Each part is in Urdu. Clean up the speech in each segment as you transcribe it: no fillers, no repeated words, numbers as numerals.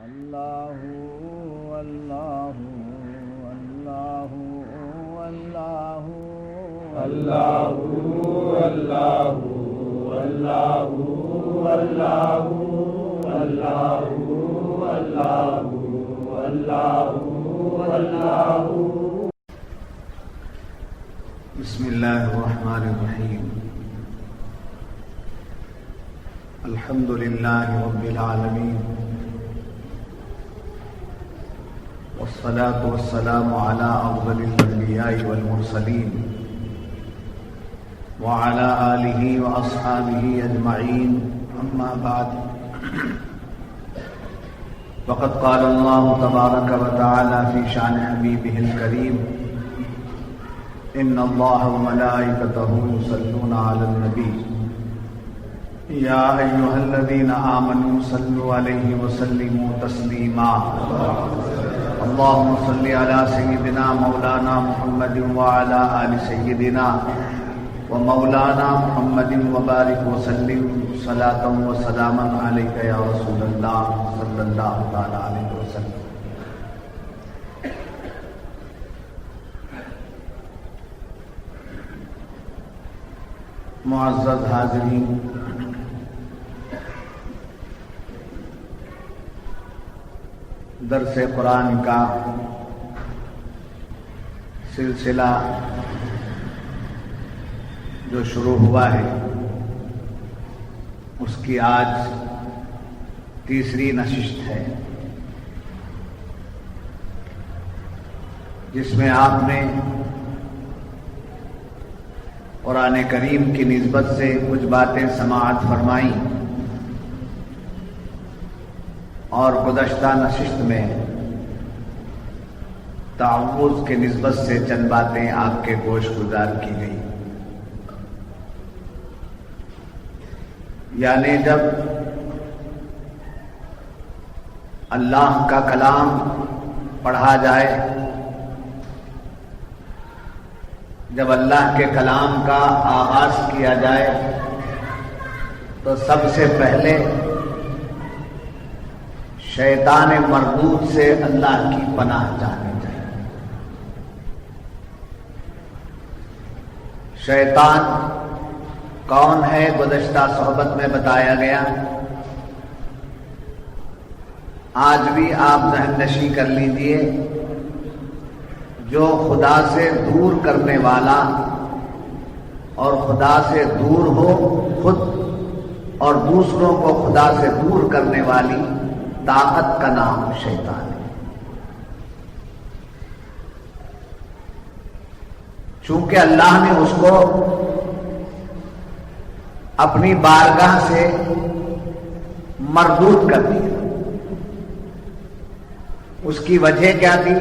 اللہ اللہ اللہ اللہ اللہ اللہ اللہ اللہ اللہ اللہ اللہ اللہ. بسم اللہ الرحمن الرحیم. الحمد للہ رب العالمین والصلاة والسلام على أفضل الأنبياء والمرسلين وعلى آله وأصحابه أجمعين. أما بعد، فقد قال الله تبارك وتعالى في شأن حبيبه الكريم: إن الله وملائكته يصلون على النبي يا أيها الذين آمنوا صلوا عليه وسلموا تسليما. اللهم صل على سيدنا مولانا محمد وعلى آل سيدنا ومولانا محمد وبارك وسلم صلاة وسلاما عليك يا رسول الله صلى الله تعالى عليه وسلم. معزز حاضرین، درس قرآن کا سلسلہ جو شروع ہوا ہے اس کی آج تیسری نشست ہے، جس میں آپ نے قرآن کریم کی نسبت سے کچھ باتیں سماعت فرمائیں، اور گزشتہ نشست میں تعوذ کی نسبت سے چند باتیں آپ کے گوش گزار کی گئی. یعنی جب اللہ کا کلام پڑھا جائے، جب اللہ کے کلام کا آغاز کیا جائے، تو سب سے پہلے شیطان مردود سے اللہ کی پناہ چاہنی چاہیے. شیطان کون ہے گزشتہ صحبت میں بتایا گیا. آج بھی آپ ذہن نشی کر لیجئے، جو خدا سے دور کرنے والا اور خدا سے دور ہو خود اور دوسروں کو خدا سے دور کرنے والی طاقت کا نام شیطان ہے. چونکہ اللہ نے اس کو اپنی بارگاہ سے مردود کر دیا. اس کی وجہ کیا تھی؟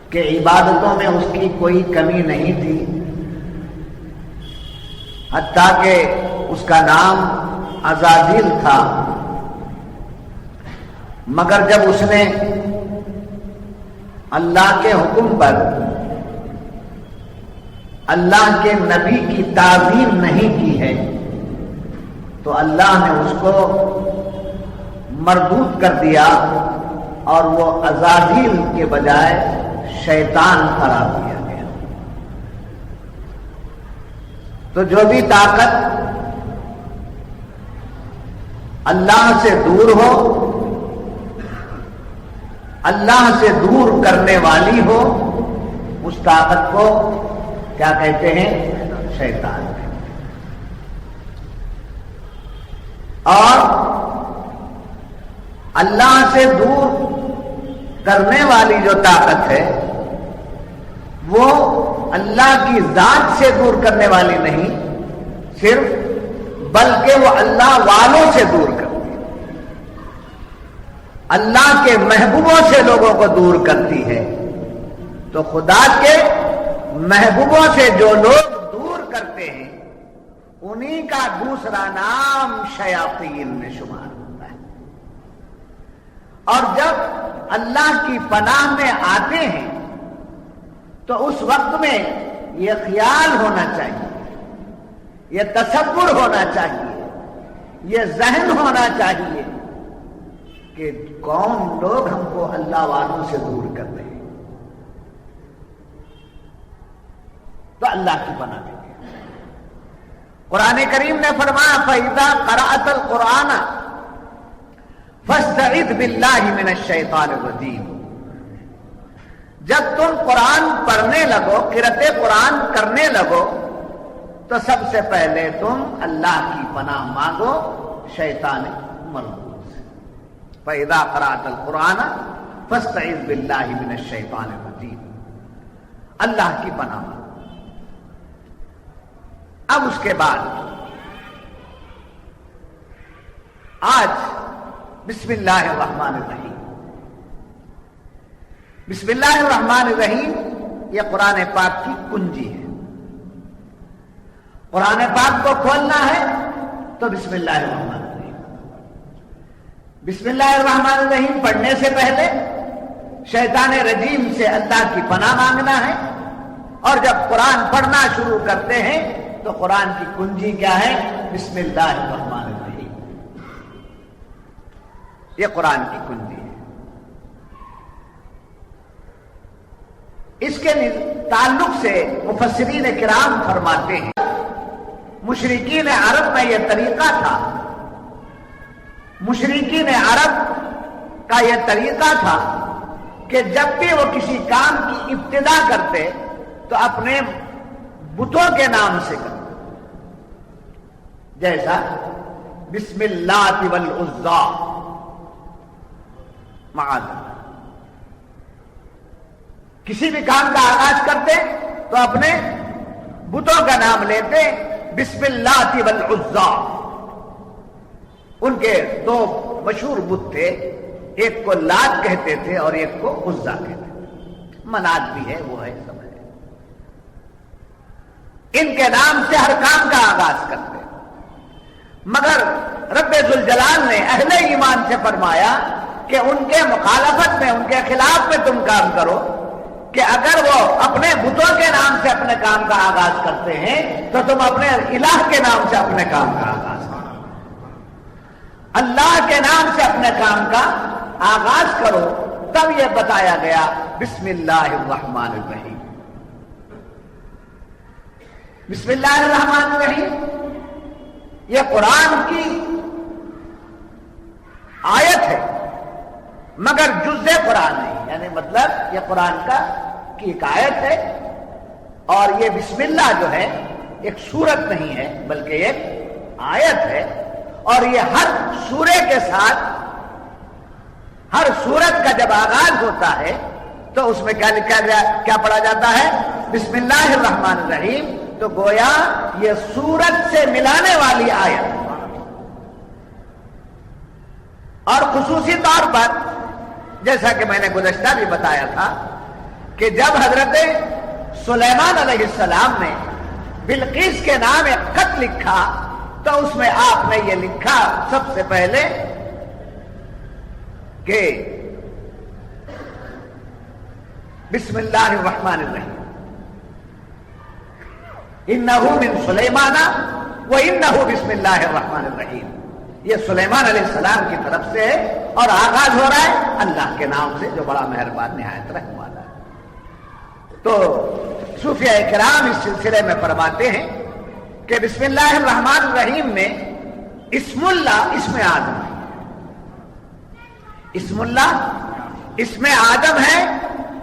کہ عبادتوں میں اس کی کوئی کمی نہیں تھی، حتیٰ کہ اس کا نام عزازیل تھا. مگر جب اس نے اللہ کے حکم پر اللہ کے نبی کی تعظیم نہیں کی ہے، تو اللہ نے اس کو مردود کر دیا اور وہ عزازیل کے بجائے شیطان قرار دیا گیا. تو جو بھی طاقت اللہ سے دور ہو، اللہ سے دور کرنے والی ہو، اس طاقت کو کیا کہتے ہیں؟ شیطان. اور اللہ سے دور کرنے والی جو طاقت ہے وہ اللہ کی ذات سے دور کرنے والی نہیں صرف، بلکہ وہ اللہ والوں سے دور کرتی ہے، اللہ کے محبوبوں سے لوگوں کو دور کرتی ہے. تو خدا کے محبوبوں سے جو لوگ دور کرتے ہیں انہی کا دوسرا نام شیاطین میں شمار ہوتا ہے. اور جب اللہ کی پناہ میں آتے ہیں تو اس وقت میں یہ خیال ہونا چاہیے، یہ تصور ہونا چاہیے، یہ ذہن ہونا چاہیے کہ کون لوگ ہم کو اللہ والوں سے دور کر رہے ہیں، تو اللہ کی پناہ دیں گے۔ قرآن کریم نے فرمایا فَإِذَا قَرَأْتَ الْقُرْآنَ فَاسْتَعِذْ بِاللَّهِ مِنَ الشَّيْطَانِ الرَّجِيمِ، جب تم قرآن پڑھنے لگو، قرأت قرآن کرنے لگو، تو سب سے پہلے تم اللہ کی پناہ مانگو شیطان مربوط سے۔ فَإِذَا قَرَأْتَ الْقُرْآنَ فَاسْتَعِذْ بِاللَّهِ مِنَ الشَّيْطَانِ الرَّجِيمِ، اللہ کی پناہ مانگو۔ اب اس کے بعد آج بسم اللہ الرحمن الرحیم، بسم اللہ الرحمن الرحیم یہ قرآن پاک کی کنجی ہے۔ قرآن پاک کو کھولنا ہے تو بسم اللہ الرحمن الرحیم، بسم اللہ الرحمن الرحیم پڑھنے سے پہلے شیطان رجیم سے اللہ کی پناہ مانگنا ہے، اور جب قرآن پڑھنا شروع کرتے ہیں تو قرآن کی کنجی کیا ہے؟ بسم اللہ الرحمن الرحیم، یہ قرآن کی کنجی ہے۔ اس کے تعلق سے مفسرین کرام فرماتے ہیں مشرکین عرب میں یہ طریقہ تھا، مشرکین عرب کا یہ طریقہ تھا کہ جب بھی وہ کسی کام کی ابتدا کرتے تو اپنے بتوں کے نام سے کرتے، جیسا بسم اللہ والعزیٰ معاذ اللہ، کسی بھی کام کا آغاز کرتے تو اپنے بتوں کا نام لیتے، بسم اللہ والعزیٰ۔ ان کے دو مشہور بت تھے، ایک کو لات کہتے تھے اور ایک کو عزیٰ کہتے تھے، منات بھی ہے، وہ ہے، سب ہے۔ ان کے نام سے ہر کام کا آغاز کرتے، مگر رب ذوالجلال نے اہل ایمان سے فرمایا کہ ان کے مخالفت میں، ان کے خلاف میں تم کام کرو، کہ اگر وہ اپنے بتوں کے نام سے اپنے کام کا آغاز کرتے ہیں تو تم اپنے الہ کے نام سے اپنے کام کا آغاز کرو، اللہ کے نام سے اپنے کام کا آغاز کرو۔ تب یہ بتایا گیا بسم اللہ الرحمن الرحیم۔ بسم اللہ الرحمن الرحیم یہ قرآن کی آیت ہے، مگر جزء قرآن نہیں، یعنی مطلب یہ قرآن کی ایک آیت ہے، اور یہ بسم اللہ جو ہے ایک سورت نہیں ہے بلکہ ایک آیت ہے، اور یہ ہر سورے کے ساتھ، ہر سورت کا جب آغاز ہوتا ہے تو اس میں کیا پڑھا جاتا ہے؟ بسم اللہ الرحمن الرحیم، تو گویا یہ سورت سے ملانے والی آیت، اور خصوصی طور پر جیسا کہ میں نے گزشتہ بھی بتایا تھا کہ جب حضرت سلیمان علیہ السلام نے بلقیس کے نام ایک خط لکھا تو اس میں آپ نے یہ لکھا سب سے پہلے کہ بسم اللہ الرحمن الرحیم، انہ من سلیمان وانہ بسم اللہ الرحمن الرحیم، یہ سلیمان علیہ السلام کی طرف سے ہے اور آغاز ہو رہا ہے اللہ کے نام سے جو بڑا مہربان نہایت رحم والا ہے۔ تو صوفیاء کرام اس سلسلے میں فرماتے ہیں کہ بسم اللہ الرحمن الرحیم میں اسم اللہ اسم آدم ہے، اسم اللہ اسم آدم ہے،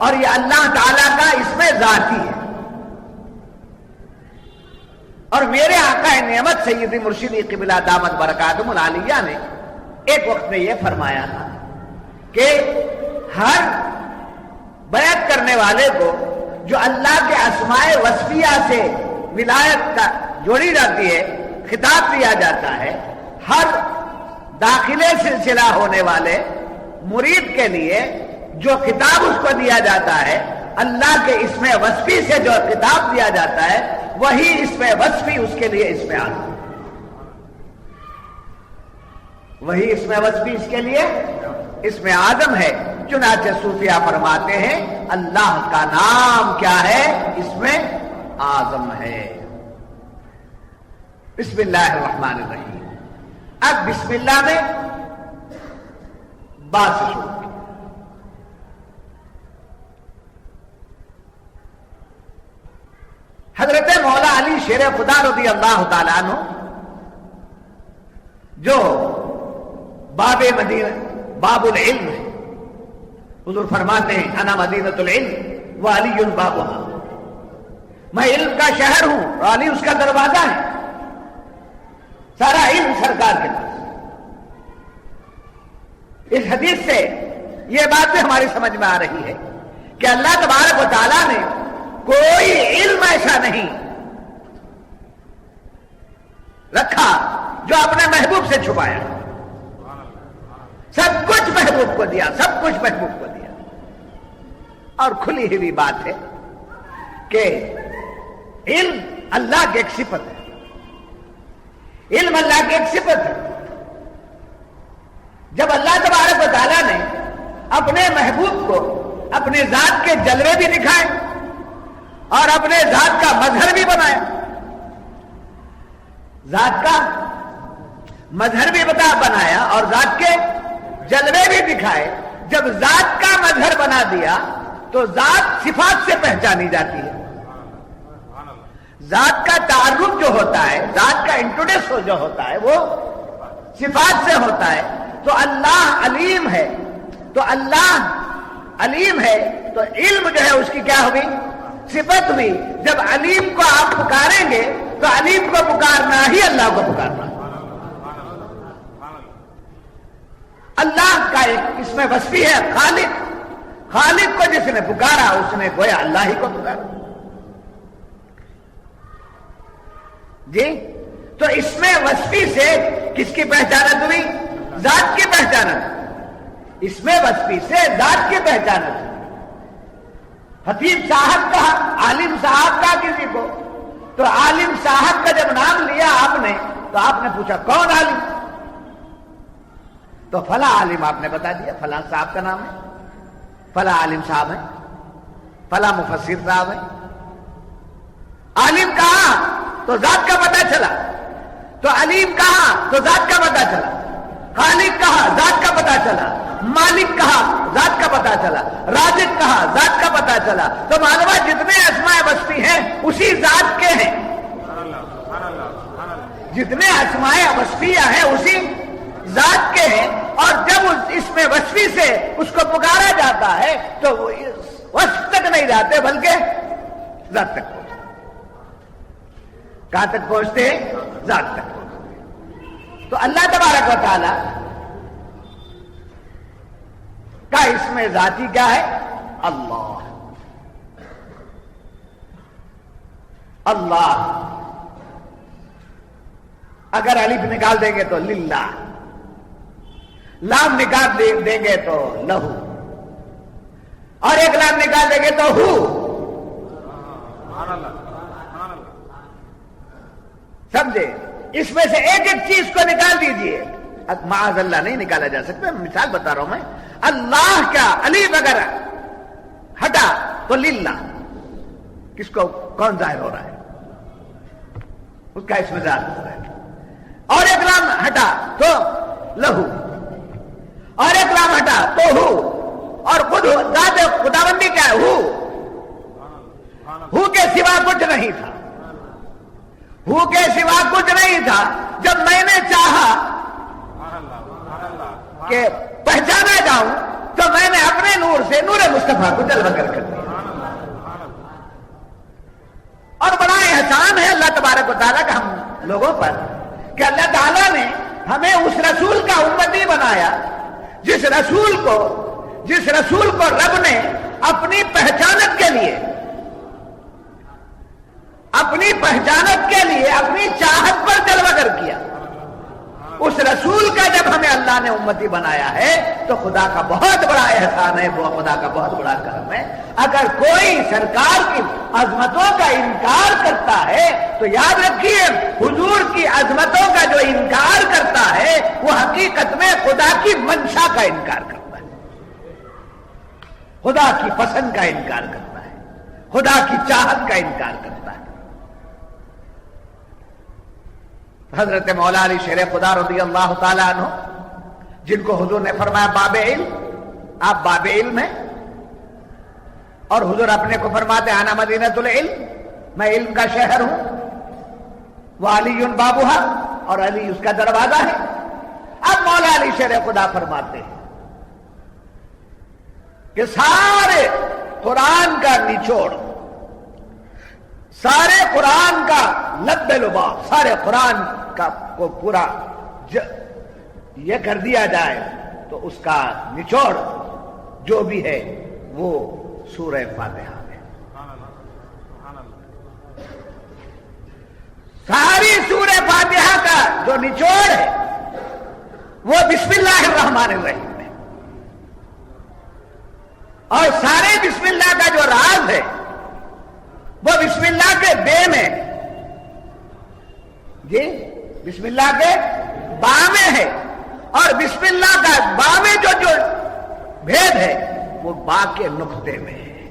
اور یہ اللہ تعالیٰ کا اسم ذاتی ہے۔ اور میرے آقا نعمت سیدی مرشدی قبلہ دامت برکاتہم العالیہ نے ایک وقت میں یہ فرمایا تھا کہ ہر بیعت کرنے والے کو جو اللہ کے اسماء وصفیہ سے ولایت کا جوڑی جاتی ہے، خطاب دیا جاتا ہے، ہر داخلے سلسلہ ہونے والے مرید کے لیے جو خطاب اس کو دیا جاتا ہے، اللہ کے اسم وصفی سے جو خطاب دیا جاتا ہے، وہی اسم وصفی اس کے لیے اسم آدم، وہی اسم وصفی اس کے لیے اسم آدم ہے۔ چنانچہ صوفیہ فرماتے ہیں اللہ کا نام کیا ہے؟ اسم آدم ہے۔ بسم اللہ الرحمن الرحیم۔ اب بسم اللہ میں بات سے شروع کی. حضرت مولا علی شیر خدا رضی اللہ تعالیٰ عنہ جو باب مدینہ باب العلم ہے، حضور فرماتے ہیں انا مدینۃ العلم وعلی بابها، میں علم کا شہر ہوں اور علی اس کا دروازہ ہے. سارا علم سرکار کے پاس. اس حدیث سے یہ بات بھی ہماری سمجھ میں آ رہی ہے کہ اللہ تبارک و تعالیٰ نے کوئی علم ایسا نہیں رکھا جو اپنے محبوب سے چھپایا. سب کچھ محبوب کو دیا، سب کچھ محبوب کو دیا. اور کھلی ہوئی بات ہے کہ علم اللہ کی ایک صفت ہے. علم اللہ کی ایک صفت ہے. جب اللہ تبارک و تعالیٰ نے اپنے محبوب کو اپنے ذات کے جلوے بھی دکھائے اور اپنے ذات کا مظہر بھی بنایا، ذات کا مظہر بھی بنایا اور ذات کے جلوے بھی دکھائے. جب ذات کا مظہر بنا دیا تو ذات صفات سے پہچانی جاتی ہے. ذات کا تعارف جو ہوتا ہے، ذات کا انٹروڈیوس جو ہوتا ہے وہ صفات سے ہوتا ہے. تو اللہ علیم ہے، تو اللہ علیم ہے تو علم جو ہے اس کی کیا ہوئی؟ صفت ہوئی. جب علیم کو آپ پکاریں گے تو علیم کو پکارنا ہی اللہ کو پکارنا. اللہ کا ایک اس میں وصفی ہے خالق. خالق کو جس نے پکارا اس نے گویا اللہ ہی کو پکارا. جی تو اس میں وصفی سے کس کی پہچانت ہوئی؟ ذات کی پہچانت. اس میں وصفی سے ذات کی پہچانت. خطیب صاحب کہا، عالم صاحب کہا کسی کو، تو عالم صاحب کا جب نام لیا آپ نے تو آپ نے پوچھا کون عالم؟ تو فلاں عالم آپ نے بتا دیا، فلاں صاحب کا نام ہے، فلاں عالم صاحب ہے، فلاں مفسر صاحب ہے. عالم کہا تو ذات کا پتہ چلا، تو علیم کہا تو ذات کا پتہ چلا، خالق کہا ذات کا پتہ چلا، مالک کہا ذات کا پتہ چلا، رازق کہا ذات کا پتہ چلا. تو معلوم ہے جتنے اسماء وصفی ہیں اسی ذات کے ہیں. جتنے اسماء وصفیہ ہیں اسی ذات کے ہیں. اور جب اس میں وصفی سے اس کو پکارا جاتا ہے تو وہ وصف تک نہیں جاتے بلکہ ذات تک پہنچتے. کہاں تک پہنچتے ہیں؟ ذات تک. تو اللہ تبارک و تعالی کا اس میں ذاتی کیا ہے؟ اللہ. اللہ اگر الف نکال دیں گے تو للہ، لام نکال دیں گے تو لہو، اور ایک لام نکال دیں گے تو ہو. سمجھے؟ اس میں سے ایک ایک چیز کو نکال دیجئے. معاذ اللہ نہیں نکالا جا سکتا. مثال بتا رہا ہوں میں. اللہ کا الف اگر ہٹا تو للہ، کس کو کون ظاہر ہو رہا ہے؟ اس کا اس میں ذات ہو رہا ہے. اور ایک لام ہٹا تو لہو، اور ایک لام ہٹا تو ہو. اور خود ذات خداوندی کیا ہے؟ ہو کے سوا کچھ نہیں تھا. ہو کے سوا کچھ نہیں تھا. جب میں نے چاہا کہ پہچانا جاؤں تو میں نے اپنے نور سے نور مصطفیٰ کو جلوہ کر دیا. اور بڑا احسان ہے اللہ تبارک و تعالیٰ کا ہم لوگوں پر کہ اللہ تعالیٰ نے ہمیں اس رسول کا امتی بنایا جس رسول کو رب نے اپنی پہچانت کے لیے، اپنی پہچانت کے لیے اپنی چاہت پر جلوہ گر کیا. اس رسول کا جب ہمیں اللہ نے امتی بنایا ہے تو خدا کا بہت بڑا احسان ہے، وہ خدا کا بہت بڑا کرم ہے. اگر کوئی سرکار کی عظمتوں کا انکار کرتا ہے تو یاد رکھیے حضور کی عظمتوں کا جو انکار کرتا ہے وہ حقیقت میں خدا کی منشا کا انکار کرتا ہے، خدا کی پسند کا انکار کرتا ہے، خدا کی چاہت کا انکار کرتا ہے. حضرت مولا علی شیر خدا رضی اللہ تعالیٰ عنہ جن کو حضور نے فرمایا باب علم، آپ باب علم ہیں، اور حضور اپنے کو فرماتے انا مدینۃ العلم، میں علم کا شہر ہوں، وعلی بابھا، اور علی اس کا دروازہ ہے۔ اب مولا علی شیر خدا فرماتے ہیں کہ سارے قرآن کا نچوڑ، سارے قرآن کا لب لباب، سارے قرآن کا کو پورا یہ کر دیا جائے تو اس کا نچوڑ جو بھی ہے وہ سورہ فاتحہ ہے۔ ساری سورہ فاتحہ کا جو نچوڑ ہے وہ بسم اللہ الرحمن الرحیم ہے، اور سارے بسم اللہ کا جو راز ہے وہ بسم اللہ کے بے میں، جی بسم اللہ کے با میں ہے، اور بسم اللہ کا با میں جو بھید ہے وہ با کے نقطے میں ہے۔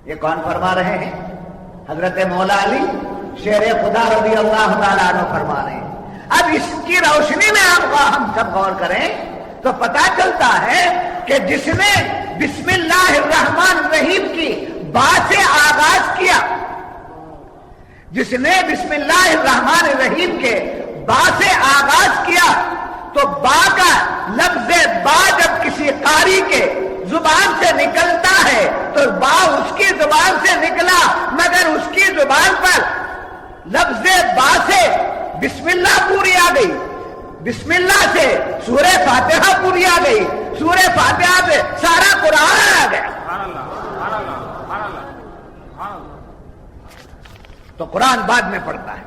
یہ کون فرما رہے ہیں؟ حضرت مولا علی شیر خدا رضی اللہ تعالیٰ عنہ فرما رہے ہیں۔ اب اس کی روشنی میں ہم سب غور کریں تو پتا چلتا ہے کہ جس نے بسم اللہ الرحمن الرحیم کی با سے آغاز کیا، جس نے بسم اللہ الرحمن الرحیم کے با سے آغاز کیا، تو با کا لفظ با جب کسی قاری کے زبان سے نکلتا ہے تو با اس کی زبان سے نکلا، مگر اس کی زبان پر لفظ با سے بسم اللہ پوری آ گئی، بسم اللہ سے سورہ فاتحہ پوری آ گئی، سورہ فاتحہ سے سارا قرآن آ گیا۔ تو قرآن بعد میں پڑھتا ہے،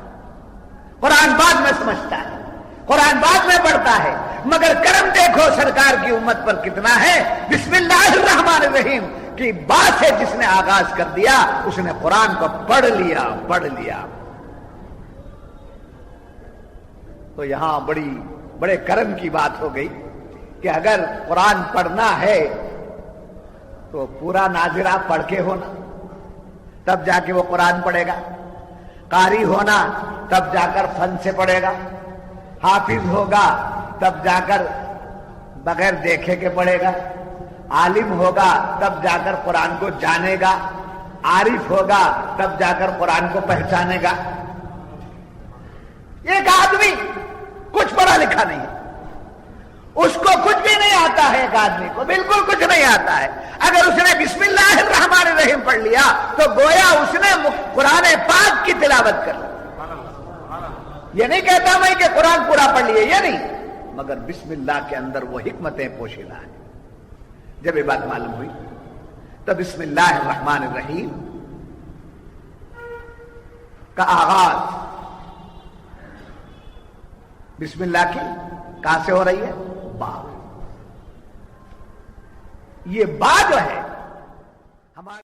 قرآن بعد میں سمجھتا ہے، قرآن بعد میں پڑھتا ہے، مگر کرم دیکھو سرکار کی امت پر کتنا ہے۔ بسم اللہ الرحمن الرحیم کی بات سے جس نے آغاز کر دیا اس نے قرآن کو پڑھ لیا۔ تو یہاں بڑے کرم کی بات ہو گئی کہ اگر قرآن پڑھنا ہے تو پورا ناظرہ پڑھ کے ہونا، تب جا کے وہ قرآن پڑھے گا، قاری ہونا تب جا کر فن سے پڑھے گا، حافظ ہوگا تب جا کر بغیر دیکھے کے پڑھے گا، عالم ہوگا تب جا کر قرآن کو جانے گا، عارف ہوگا تب جا کر قرآن کو پہچانے گا۔ ایک آدمی کچھ پڑھا لکھا نہیں ہے، اس کو کچھ بھی نہیں آتا ہے، ایک آدمی کو بالکل کچھ نہیں آتا ہے، اگر اس نے بسم اللہ الرحمن الرحیم پڑھ لیا تو گویا اس نے قرآن پاک کی تلاوت کر لی۔ یہ نہیں کہتا میں کہ قرآن پورا پڑھ لیے، یہ نہیں، مگر بسم اللہ کے اندر وہ حکمتیں پوشیدہ ہیں۔ جب یہ بات معلوم ہوئی تو بسم اللہ الرحمن الرحیم کا آغاز بسم اللہ کی کہاں سے ہو رہی ہے؟ با۔ یہ با جو ہے